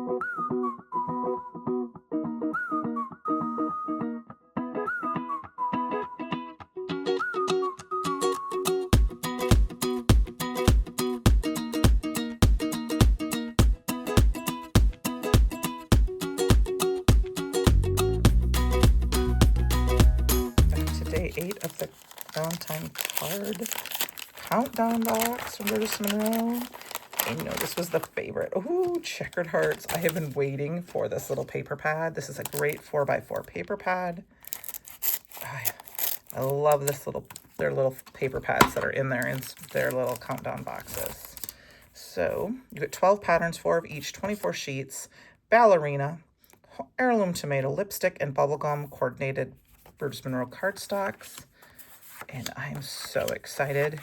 Day 8 of the Valentine card countdown box from Brutus Monroe. I know this was the favorite. Ooh, checkered hearts. I have been waiting for this little paper pad. This is a great 4x4 paper pad. I love their little paper pads that are in their little countdown boxes. So you get 12 patterns, 4 of each, 24 sheets, ballerina, heirloom tomato, lipstick, and bubblegum coordinated Brutus Monroe cardstocks. And I'm so excited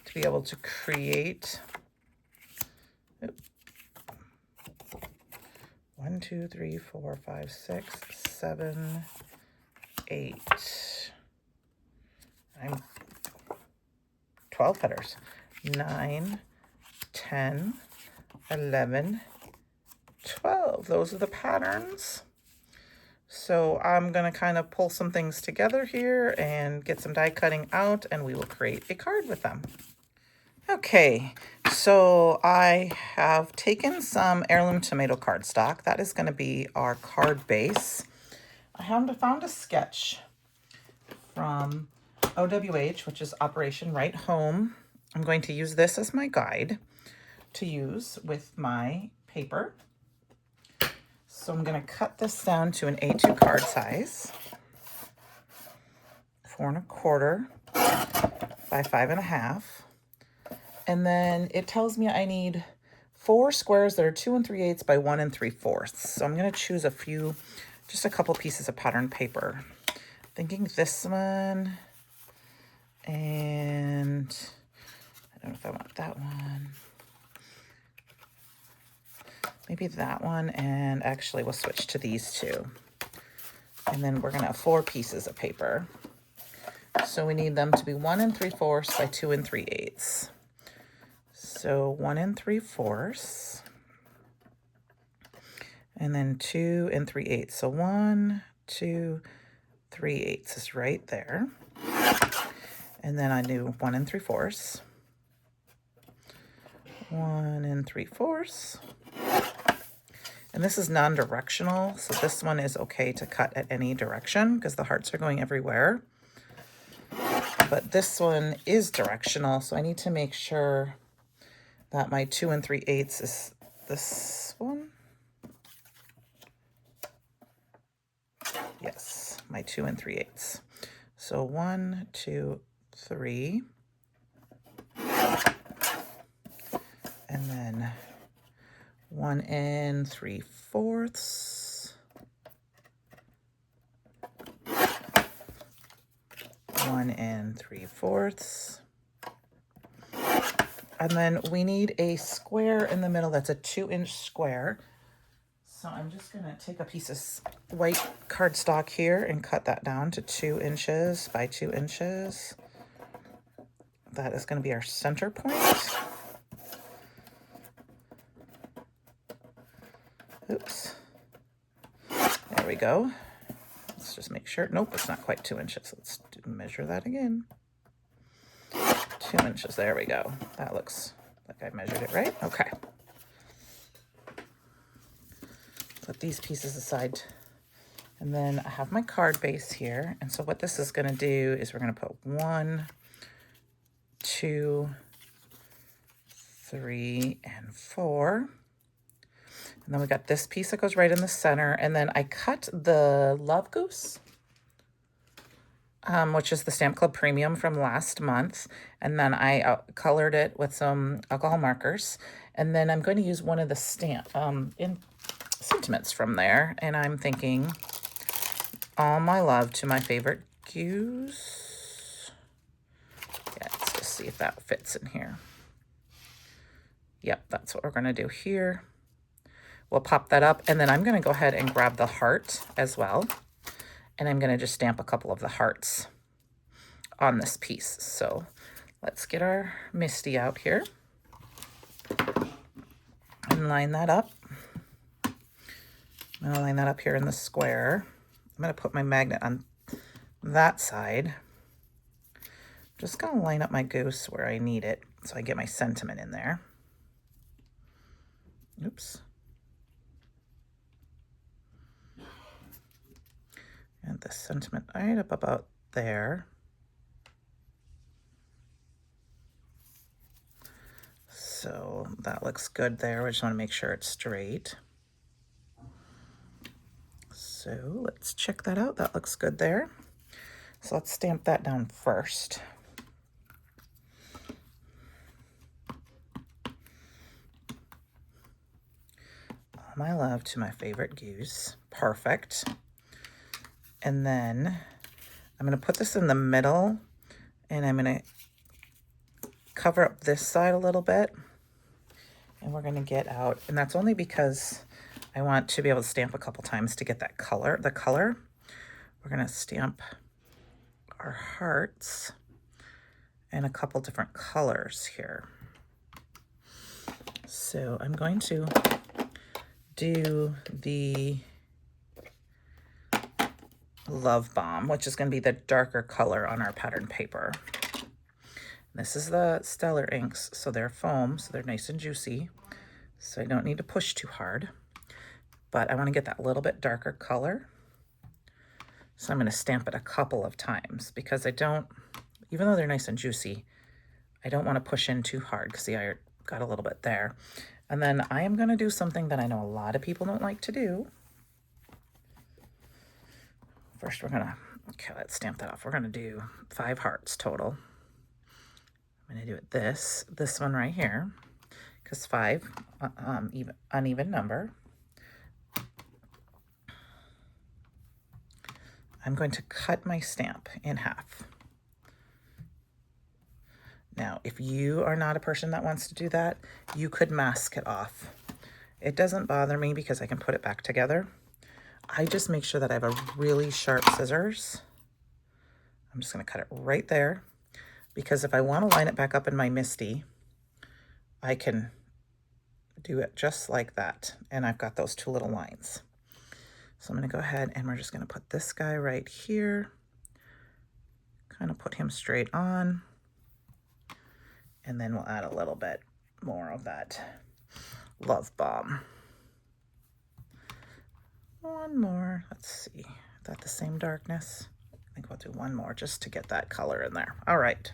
to be able to create 1, 2, 3, 4, 5, 6, 7, 8. I'm 12 headers. 9, 10, 11, 12. Those are the patterns. So I'm going to kind of pull some things together here and get some die cutting out, and we will create a card with them. Okay, so I have taken some heirloom tomato cardstock. That is going to be our card base. I found a sketch from OWH, which is Operation Right Home. I'm going to use this as my guide to use with my paper. So I'm going to cut this down to an A2 card size, 4 1/4 by 5 1/2. And then it tells me I need 4 squares that are 2 3/8 by 1 3/4. So I'm going to choose just a couple pieces of pattern paper. Thinking this one, and I don't know if I want that one. Maybe that one, and actually we'll switch to these two. And then we're going to have 4 pieces of paper. So we need them to be 1 3/4 by 2 3/8. So 1 3/4, and then 2 3/8. So 1, 2, 3/8 is right there. And then I do 1 3/4, 1 3/4. And this is non-directional, so this one is okay to cut at any direction because the hearts are going everywhere. But this one is directional, so I need to make sure that my 2 3/8 is this one. Yes, my 2 3/8. So 1, 2, 3. And then 1 3/4, 1 3/4, and then we need a square in the middle that's a 2-inch square. So I'm just going to take a piece of white cardstock here and cut that down to 2 inches by 2 inches. That is going to be our center point. Oops. There we go. Let's just make sure. Nope, it's not quite 2 inches. Let's measure that again. 2 inches. There we go. That looks like I measured it right. Okay. Put these pieces aside. And then I have my card base here. And so what this is going to do is we're going to put 1, 2, 3, and 4. And then we got this piece that goes right in the center. And then I cut the Love Goose, which is the Stamp Club Premium from last month. And then I colored it with some alcohol markers. And then I'm going to use one of the sentiments from there. And I'm thinking, all my love to my favorite goose. Yeah, let's just see if that fits in here. Yep, that's what we're going to do here. We'll pop that up, and then I'm going to go ahead and grab the heart as well. And I'm going to just stamp a couple of the hearts on this piece. So let's get our Misty out here and line that up. I'm going to line that up here in the square. I'm going to put my magnet on that side. Just going to line up my goose where I need it so I get my sentiment in there. Oops. And the sentiment right up about there. So that looks good there. I just want to make sure it's straight. So let's check that out. That looks good there. So let's stamp that down first. All my love to my favorite goose. Perfect. And then I'm going to put this in the middle, and I'm going to cover up this side a little bit. And we're going to get out, and that's only because I want to be able to stamp a couple times to get that color, the color. We're going to stamp our hearts in a couple different colors here. So I'm going to do the Love Bomb, which is going to be the darker color on our pattern paper. This is the Stellar inks, so they're foam, so they're nice and juicy. So I don't need to push too hard, but I want to get that little bit darker color. So I'm going to stamp it a couple of times because I don't, even though they're nice and juicy, I don't want to push in too hard because see, I got a little bit there. And then I am going to do something that I know a lot of people don't like to do. First, we're going to, okay, let's stamp that off. We're going to do 5 hearts total. I'm going to do it this one right here, because 5, uneven number. I'm going to cut my stamp in half. Now, if you are not a person that wants to do that, you could mask it off. It doesn't bother me because I can put it back together. I just make sure that I have a really sharp scissors. I'm just going to cut it right there, because if I want to line it back up in my MISTI, I can do it just like that. And I've got those 2 little lines. So I'm going to go ahead and we're just going to put this guy right here, kind of put him straight on, and then we'll add a little bit more of that Love Bomb. One more. Let's see. Is that the same darkness? I think we'll do one more just to get that color in there. All right.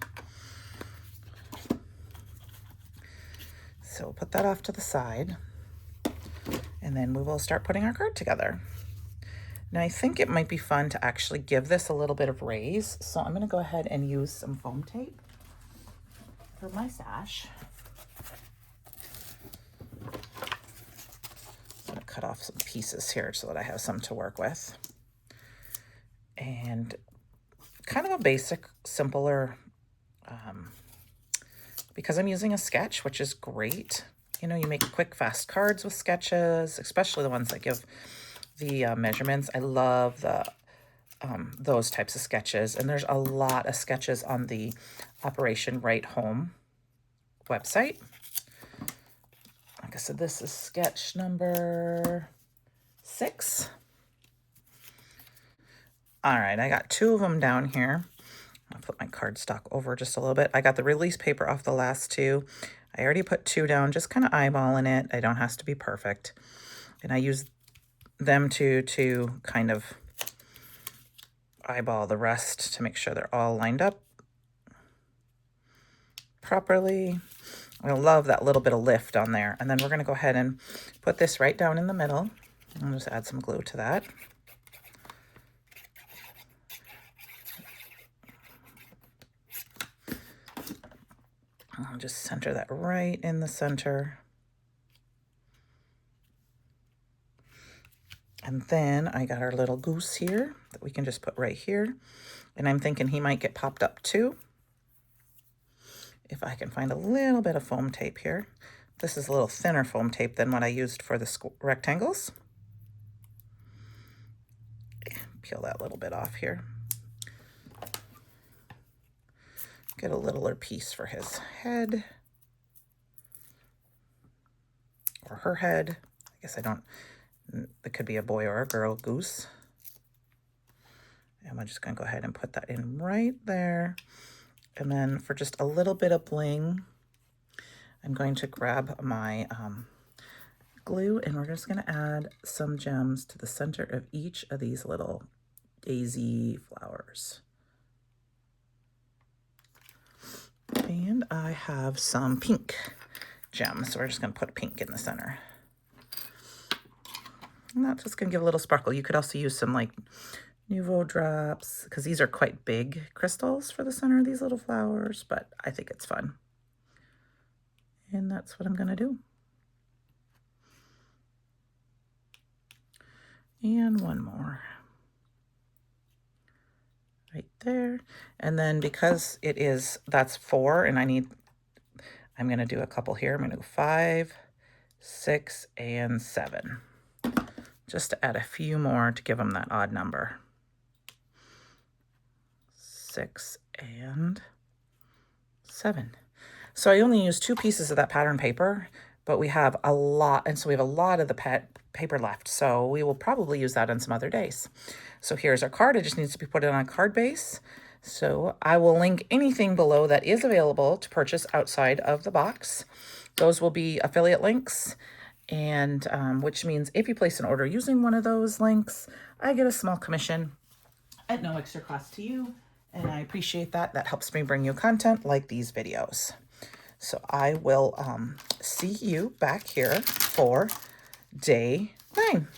So we'll put that off to the side, and then we will start putting our card together. Now I think it might be fun to actually give this a little bit of raise, so I'm going to go ahead and use some foam tape for my sash. I'm going to cut off some pieces here so that I have some to work with. And kind of a basic, simpler, because I'm using a sketch, which is great. You know, you make quick, fast cards with sketches, especially the ones that give the measurements. I love the those types of sketches, and there's a lot of sketches on the Operation Write Home website. Like I said, this is sketch number 6. All right, I got 2 of them down here. I'll put my cardstock over just a little bit. I got the release paper off the last 2. I already put 2 down, just kind of eyeballing it. I don't have to be perfect. And I use them to kind of eyeball the rest to make sure they're all lined up properly. I love that little bit of lift on there. And then we're going to go ahead and put this right down in the middle. I'll just add some glue to that. I'll just center that right in the center. And then I got our little goose here that we can just put right here. And I'm thinking he might get popped up too, if I can find a little bit of foam tape here. This is a little thinner foam tape than what I used for the rectangles. Peel that little bit off here. Get a littler piece for his head. Or her head. I guess I don't It could be a boy or a girl goose. And I'm just going to go ahead and put that in right there. And then for just a little bit of bling, I'm going to grab my glue, and we're just going to add some gems to the center of each of these little daisy flowers. And I have some pink gems, so we're just going to put pink in the center. And that's just going to give a little sparkle. You could also use some like Nouveau drops, because these are quite big crystals for the center of these little flowers, but I think it's fun. And that's what I'm going to do. And one more. Right there. And then because that's 4, and I'm going to do a couple here. I'm going to go 5, 6, and 7. Just to add a few more to give them that odd number. 6 and 7. So I only used 2 pieces of that pattern paper, but we have a lot, and so we have a lot of the paper left, so we will probably use that on some other days. So here's our card. It just needs to be put in on a card base. So I will link anything below that is available to purchase outside of the box. Those will be affiliate links, and which means if you place an order using one of those links, I get a small commission at no extra cost to you. And I appreciate that. That helps me bring you content like these videos. So I will see you back here for day 9.